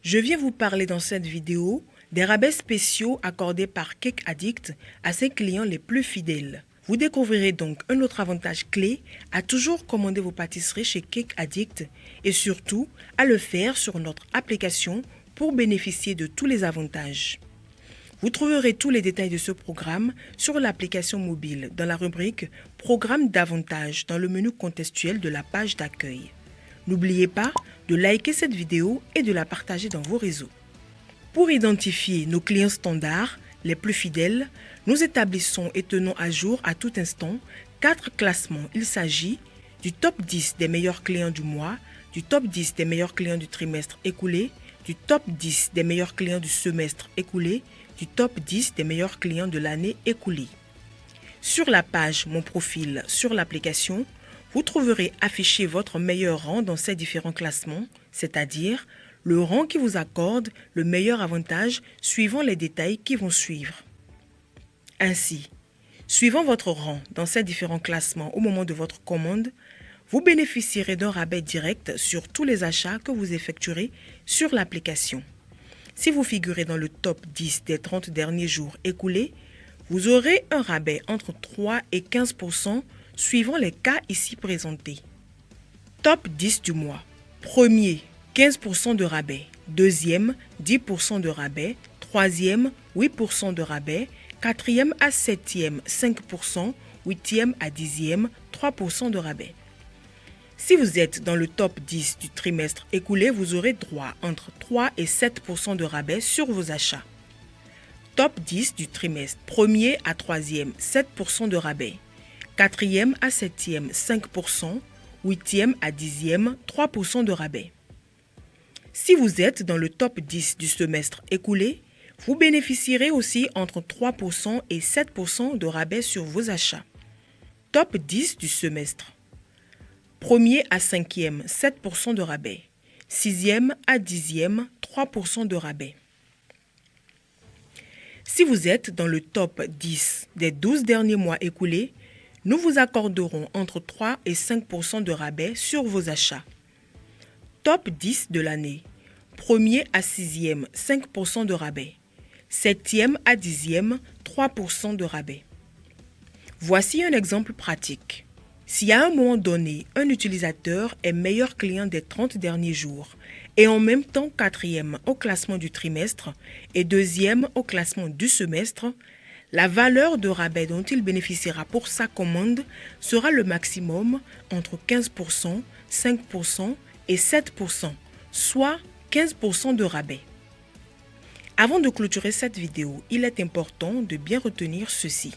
Je viens vous parler dans cette vidéo des rabais spéciaux accordés par Cake Addict à ses clients les plus fidèles. Vous découvrirez donc un autre avantage clé à toujours commander vos pâtisseries chez Cake Addict et surtout à le faire sur notre application pour bénéficier de tous les avantages. Vous trouverez tous les détails de ce programme sur l'application mobile dans la rubrique « Programme d'avantages » dans le menu contextuel de la page d'accueil. N'oubliez pas de liker cette vidéo et de la partager dans vos réseaux. Pour identifier nos clients standards, les plus fidèles, nous établissons et tenons à jour à tout instant 4 classements. Il s'agit du top 10 des meilleurs clients du mois, du top 10 des meilleurs clients du trimestre écoulé, du top 10 des meilleurs clients du semestre écoulé, du top 10 des meilleurs clients de l'année écoulée. Sur la page Mon profil sur l'application, vous trouverez affiché votre meilleur rang dans ces différents classements, c'est-à-dire le rang qui vous accorde le meilleur avantage suivant les détails qui vont suivre. Ainsi, suivant votre rang dans ces différents classements au moment de votre commande, vous bénéficierez d'un rabais direct sur tous les achats que vous effectuerez sur l'application. Si vous figurez dans le top 10 des 30 derniers jours écoulés, vous aurez un rabais entre 3 et 15% suivant les cas ici présentés. Top 10 du mois. Premier, 15% de rabais. Deuxième, 10% de rabais. Troisième, 8% de rabais. Quatrième à septième, 5%. Huitième à dixième, 3% de rabais. Si vous êtes dans le top 10 du trimestre écoulé, vous aurez droit entre 3 et 7% de rabais sur vos achats. Top 10 du trimestre, premier à troisième, 7% de rabais. Quatrième à septième, 5%. Huitième à dixième, 3% de rabais. Si vous êtes dans le top 10 du semestre écoulé, vous bénéficierez aussi entre 3% et 7% de rabais sur vos achats. Top 10 du semestre. Premier à cinquième, 7% de rabais. Sixième à dixième, 3% de rabais. Si vous êtes dans le top 10 des 12 derniers mois écoulés, nous vous accorderons entre 3 et 5% de rabais sur vos achats. Top 10 de l'année. Premier à sixième, 5% de rabais. Septième à dixième, 3% de rabais. Voici un exemple pratique. Si à un moment donné, un utilisateur est meilleur client des 30 derniers jours et en même temps quatrième au classement du trimestre et deuxième au classement du semestre, la valeur de rabais dont il bénéficiera pour sa commande sera le maximum entre 15%, 5% et 7%, soit 15% de rabais. Avant de clôturer cette vidéo, il est important de bien retenir ceci.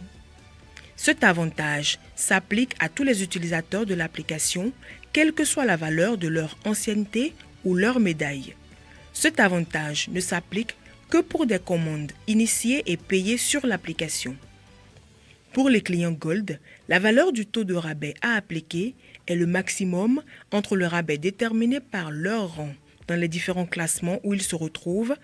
Cet avantage s'applique à tous les utilisateurs de l'application, quelle que soit la valeur de leur ancienneté ou leur médaille. Cet avantage ne s'applique que pour des commandes initiées et payées sur l'application. Pour les clients Gold, la valeur du taux de rabais à appliquer est le maximum entre le rabais déterminé par leur rang dans les différents classements où ils se retrouvent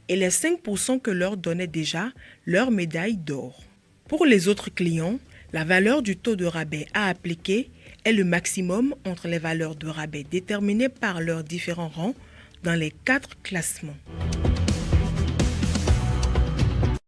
et les 5% que leur donnait déjà leur médaille d'or. Pour les autres clients, la valeur du taux de rabais à appliquer est le maximum entre les valeurs de rabais déterminées par leurs différents rangs dans les 4 classements.